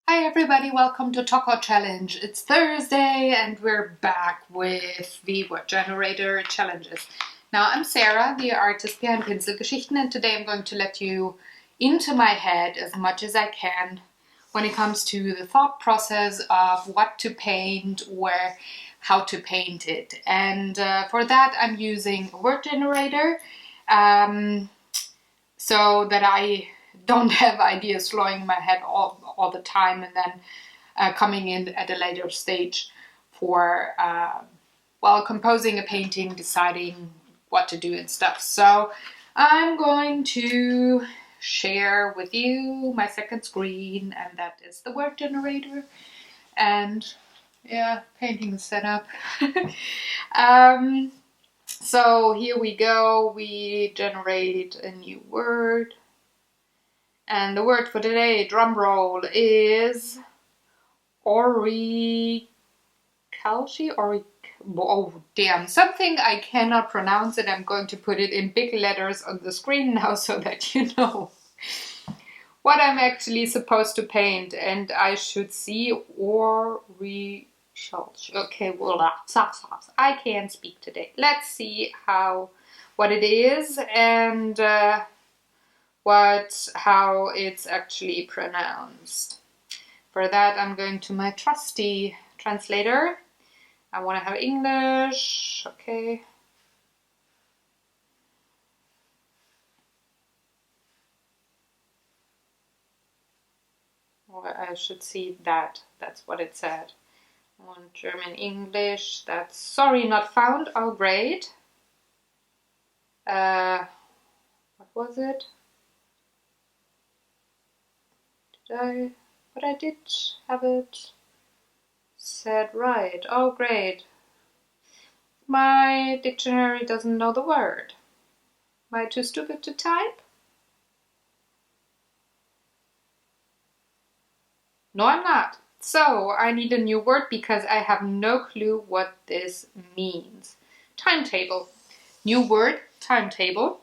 Hi everybody, welcome to Talk-ohhh-Challenge. It's Thursday and we're back with the word generator challenges. Now I'm Sarah, the artist behind Pinselgeschichten, and today I'm going to let you into my head as much as I can when it comes to the thought process of what to paint or how to paint it. And for that I'm using a word generator so that I don't have ideas flowing in my head all the time and then coming in at a later stage for, composing a painting, deciding what to do and stuff. So I'm going to share with you my second screen, and that is the word generator. And yeah, painting is set up. So here we go. We generate a new word. And the word for today, drum roll, is orichalchy. Oh damn, something I cannot pronounce, and I'm going to put it in big letters on the screen now so that you know what I'm actually supposed to paint. And I should see orichalchy. Okay, well, I can't speak today. Let's see what it is and how it's actually pronounced. For that, I'm going to my trusty translator. I want to have English, okay. Well, I should see that. That's what it said. I want German, English. That's sorry, not found. Oh, great. What was it? But I did have it said right. Oh, great. My dictionary doesn't know the word. Am I too stupid to type? No, I'm not. So I need a new word because I have no clue what this means. Timetable. New word, timetable.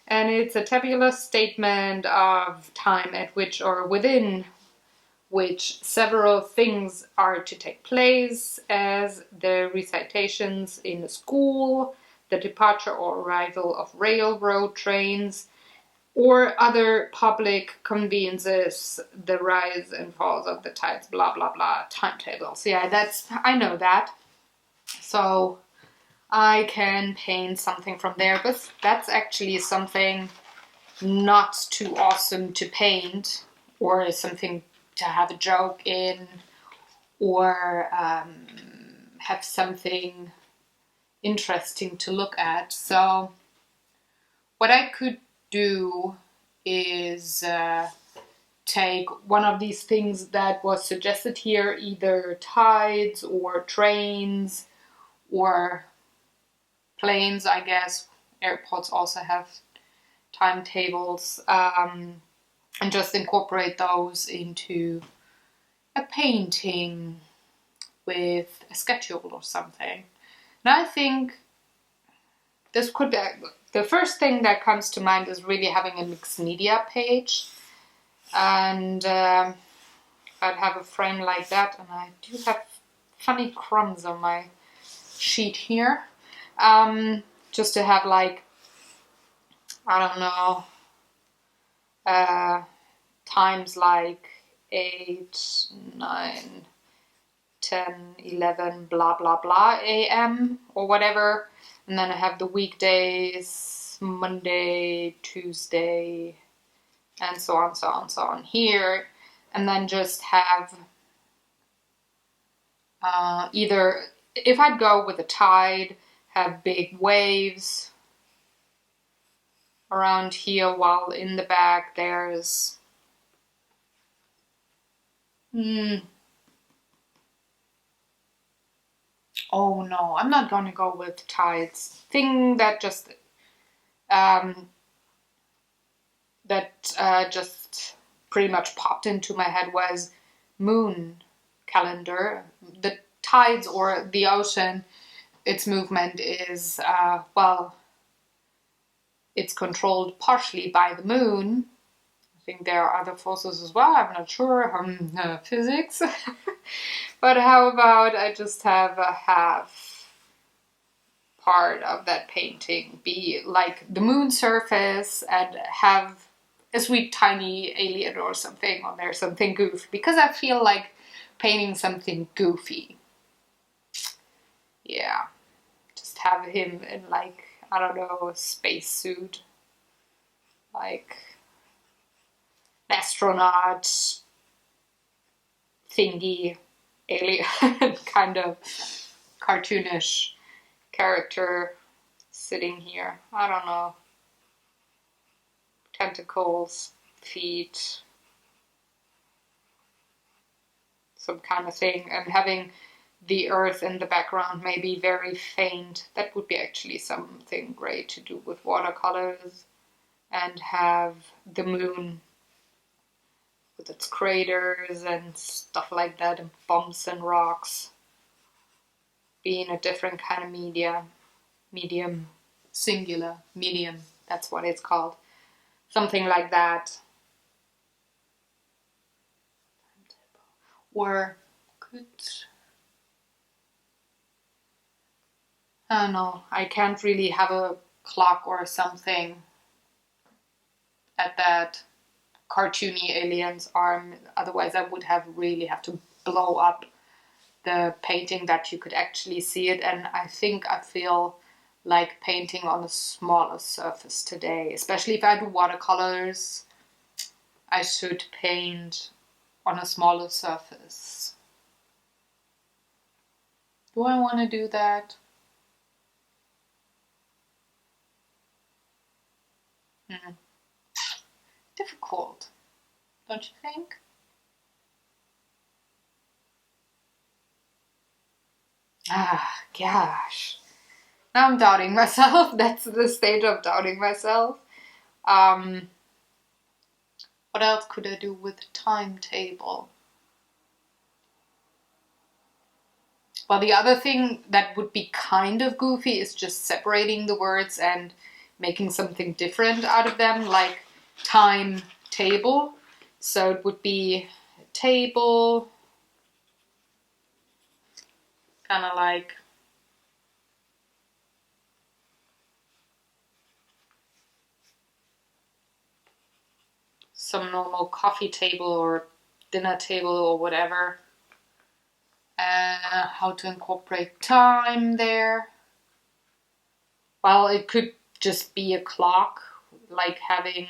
And it's a tabular statement of time at which or within which several things are to take place, as the recitations in a school, the departure or arrival of railroad trains, or other public conveyances, the rise and falls of the tides, blah, blah, blah, timetables. Yeah, I know that. So I can paint something from there, but that's actually something not too awesome to paint, or something to have a joke in, or have something interesting to look at. So what I could do is take one of these things that was suggested here, either tides or trains or planes, I guess. Airports also have timetables, and just incorporate those into a painting with a schedule or something. And I think this could be, the first thing that comes to mind is really having a mixed media page, and I'd have a frame like that, and I do have funny crumbs on my sheet here, just to have, like, I don't know, times like 8, 9, 10, 11, blah, blah, blah, a.m. or whatever. And then I have the weekdays, Monday, Tuesday, and so on, so on, so on here. And then just have either, if I'd go with a tide, have big waves around here, while in the back there's oh no, I'm not gonna go with tides. Thing that just just pretty much popped into my head was moon calendar. The tides or the ocean, its movement is it's controlled partially by the moon. think there are other forces as well. I'm not sure. Physics. But how about I just have a half part of that painting be like the moon surface and have a sweet tiny alien or something on there, something goofy, because I feel like painting something goofy. Yeah, just have him in like, I don't know, a spacesuit, like an astronaut thingy alien kind of cartoonish character sitting here. I don't know. Tentacles, feet, some kind of thing, and having the earth in the background maybe very faint. That would be actually something great to do with watercolors, and have the moon with its craters and stuff like that, and bumps and rocks, being a different kind of medium, singular, medium, that's what it's called. Something like that. Or could, I don't know, I can't really have a clock or something at that cartoony alien's arm, otherwise I would really have to blow up the painting that you could actually see it. And I think I feel like painting on a smaller surface today, especially if I do watercolors. I should paint on a smaller surface. Do I want to do that? Difficult, don't you think? Ah, gosh. Now I'm doubting myself. That's the stage of doubting myself. What else could I do with a timetable? Well, the other thing that would be kind of goofy is just separating the words and making something different out of them, like timetable. So it would be a table, kind of like some normal coffee table or dinner table or whatever. How to incorporate time there. Well, it could just be a clock, like having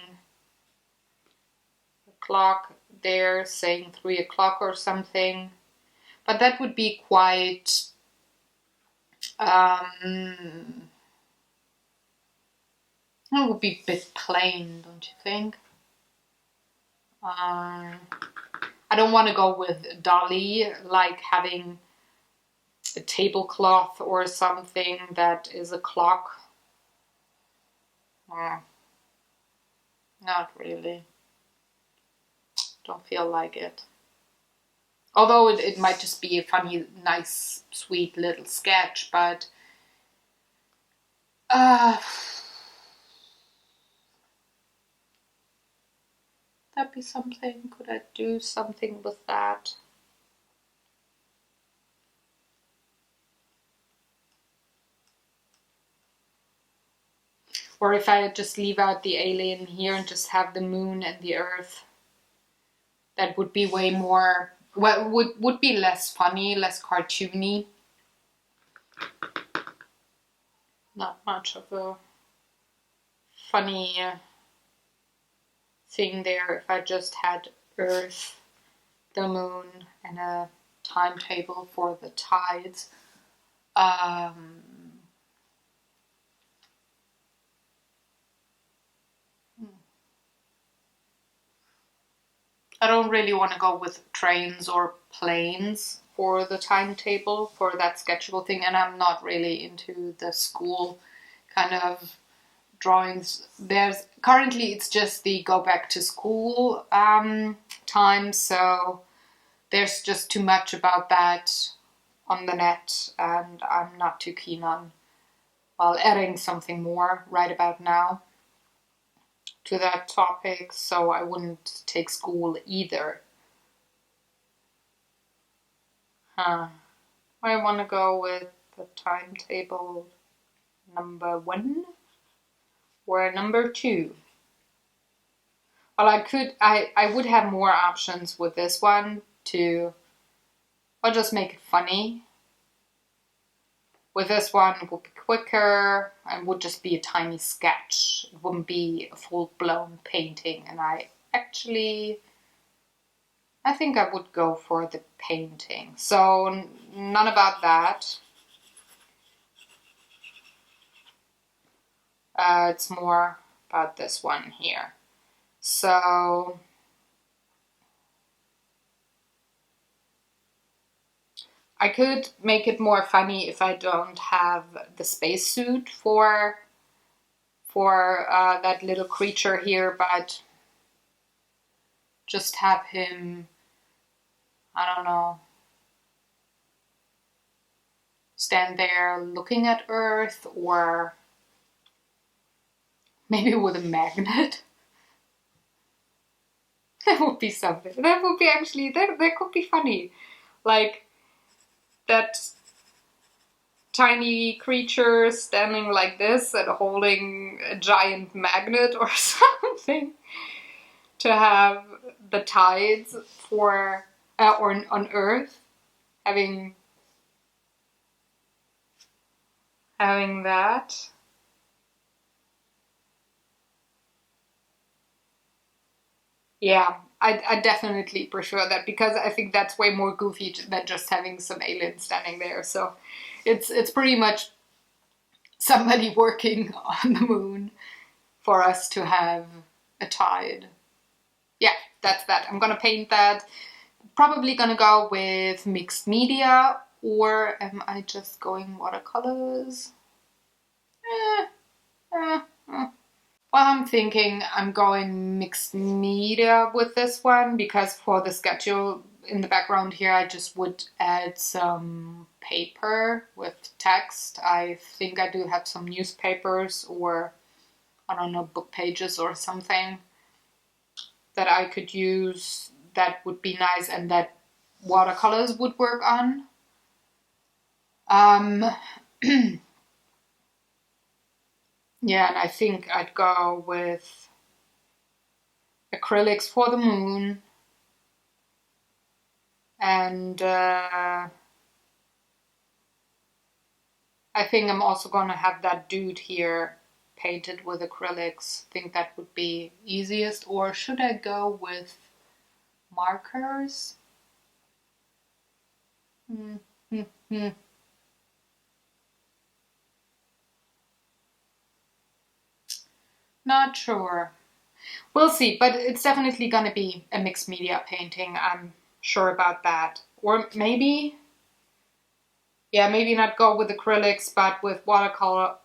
a clock there saying 3 o'clock or something. But that would be quite it would be a bit plain, don't you think? I don't want to go with Dali, like having a tablecloth or something that is a clock. Not really. Don't feel like it. Although it might just be a funny, nice, sweet little sketch, but that'd be something. Could I do something with that? Or if I just leave out the alien here and just have the moon and the earth, that would be way more, well, would be less funny, less cartoony. Not much of a funny thing there if I just had Earth, the moon, and a timetable for the tides. I don't really want to go with trains or planes for the timetable for that sketchable thing, and I'm not really into the school kind of drawings. There's currently it's just the go back to school time, so there's just too much about that on the net, and I'm not too keen on adding something more right about now. to that topic, so I wouldn't take school either. I want to go with the timetable number 1 or number 2. Well, I would have more options with this one to, or just make it funny. With this one, it would be quicker and would just be a tiny sketch. It wouldn't be a full-blown painting. And I think I would go for the painting. So none about that. It's more about this one here. So I could make it more funny if I don't have the spacesuit for that little creature here, but just have him, I don't know, stand there looking at Earth, or maybe with a magnet. That would be something. That would be actually, that could be funny. Like that tiny creature standing like this and holding a giant magnet or something to have the tides for, or on Earth, having that. Yeah, I definitely prefer that, because I think that's way more goofy than just having some alien standing there. So it's pretty much somebody working on the moon for us to have a tide. Yeah, that's that. I'm gonna paint that. Probably gonna go with mixed media, or am I just going watercolors? Well, I'm thinking I'm going mixed media with this one, because for the schedule in the background here, I just would add some paper with text. I think I do have some newspapers, or I don't know, book pages or something that I could use. That would be nice, and that watercolors would work on. Yeah, and I think I'd go with acrylics for the moon. And I think I'm also going to have that dude here painted with acrylics. I think that would be easiest. Or should I go with markers? Not sure. We'll see, but it's definitely going to be a mixed media painting. I'm sure about that. Or maybe, yeah, maybe not go with acrylics, but with watercolor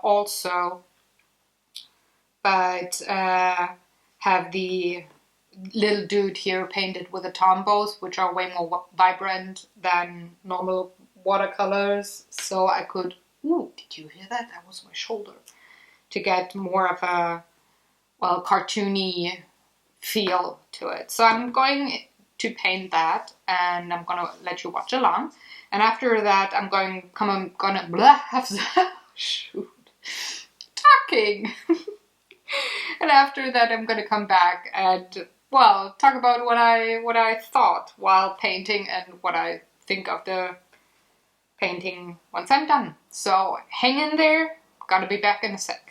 also. But have the little dude here painted with the tombos, which are way more vibrant than normal watercolors. So I could, ooh, did you hear that? That was my shoulder. To get more of a, well, cartoony feel to it. So I'm going to paint that, and I'm gonna let you watch along. And after that, I'm gonna blah, shoot, talking. And after that, I'm gonna come back and, well, talk about what I thought while painting and what I think of the painting once I'm done. So hang in there. Gonna be back in a sec.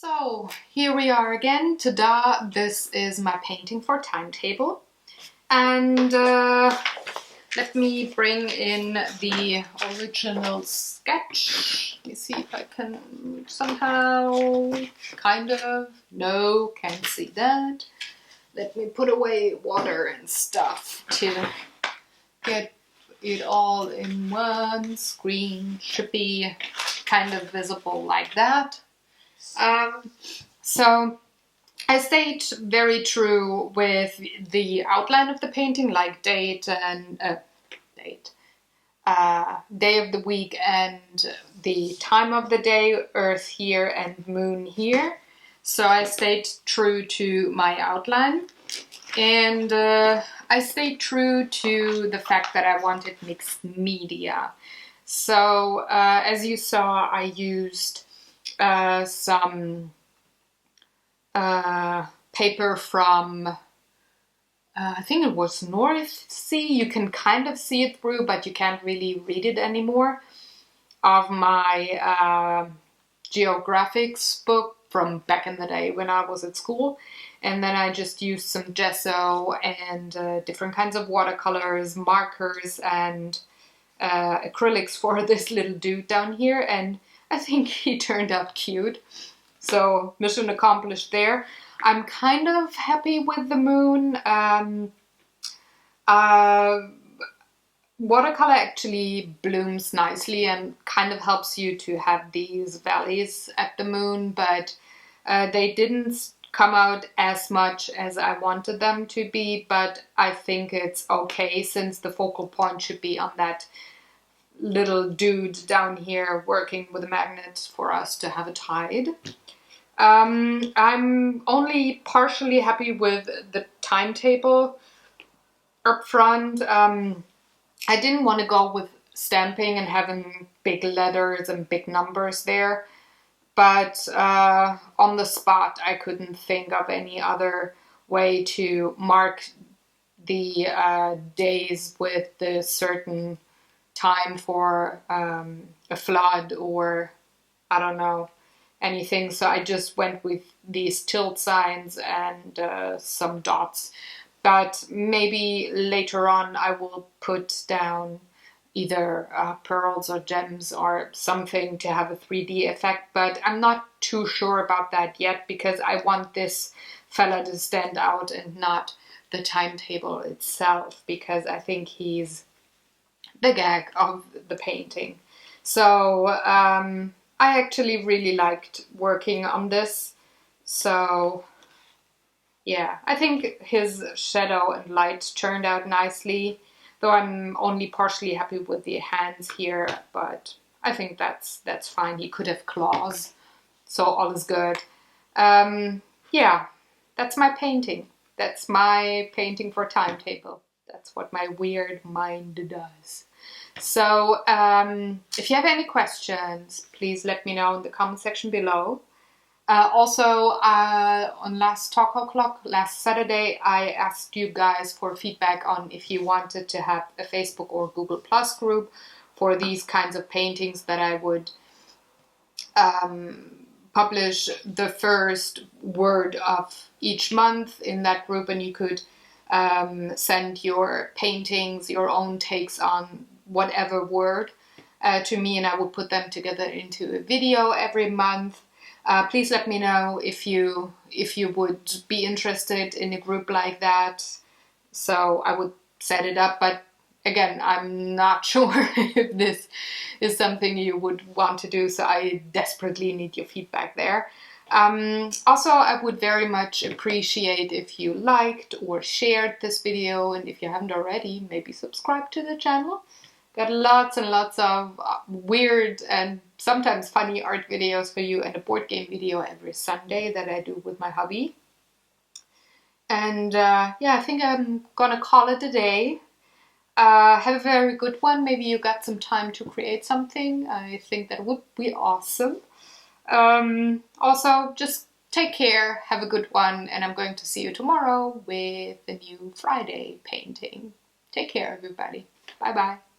So here we are again. Ta-da! This is my painting for timetable. And let me bring in the original sketch. Let me see if I can somehow, kind of, no, can't see that. Let me put away water and stuff to get it all in one screen. Should be kind of visible like that. So I stayed very true with the outline of the painting, like date and day of the week and the time of the day, Earth here and Moon here. So I stayed true to my outline, and I stayed true to the fact that I wanted mixed media. So as you saw, I used some paper from I think it was North Sea. You can kind of see it through, but you can't really read it anymore, of my geographics book from back in the day when I was at school. And then I just used some gesso and different kinds of watercolors, markers, and acrylics for this little dude down here, and I think he turned out cute. So mission accomplished there. I'm kind of happy with the moon. Watercolor actually blooms nicely and kind of helps you to have these valleys at the moon, but they didn't come out as much as I wanted them to be, but I think it's okay since the focal point should be on that little dude down here working with a magnet for us to have it hide. I'm only partially happy with the timetable up front. I didn't want to go with stamping and having big letters and big numbers there. But on the spot, I couldn't think of any other way to mark the days with the certain time for a flood or, I don't know, anything. So I just went with these tilt signs and some dots. But maybe later on I will put down either pearls or gems or something to have a 3D effect, but I'm not too sure about that yet because I want this fella to stand out and not the timetable itself, because I think he's the gag of the painting. So I actually really liked working on this. So yeah, I think his shadow and light turned out nicely. Though I'm only partially happy with the hands here, but I think that's fine. He could have claws, so all is good. Yeah, that's my painting. That's my painting for timetable. That's what my weird mind does. So if you have any questions, please let me know in the comment section below. Also, on last Talk-ohhh-Clock, last Saturday, I asked you guys for feedback on if you wanted to have a Facebook or Google Plus group for these kinds of paintings that I would publish the first word of each month in that group, and you could send your paintings, your own takes on whatever word to me, and I would put them together into a video every month. Please let me know if you would be interested in a group like that. So I would set it up, but again, I'm not sure if this is something you would want to do, so I desperately need your feedback there. Also, I would very much appreciate if you liked or shared this video, and if you haven't already, maybe subscribe to the channel. Got lots and lots of weird and sometimes funny art videos for you, and a board game video every Sunday that I do with my hubby. And yeah, I think I'm gonna call it a day. Have a very good one. Maybe you got some time to create something. I think that would be awesome. Also, just take care, have a good one, and I'm going to see you tomorrow with the new Friday painting. Take care, everybody. Bye-bye.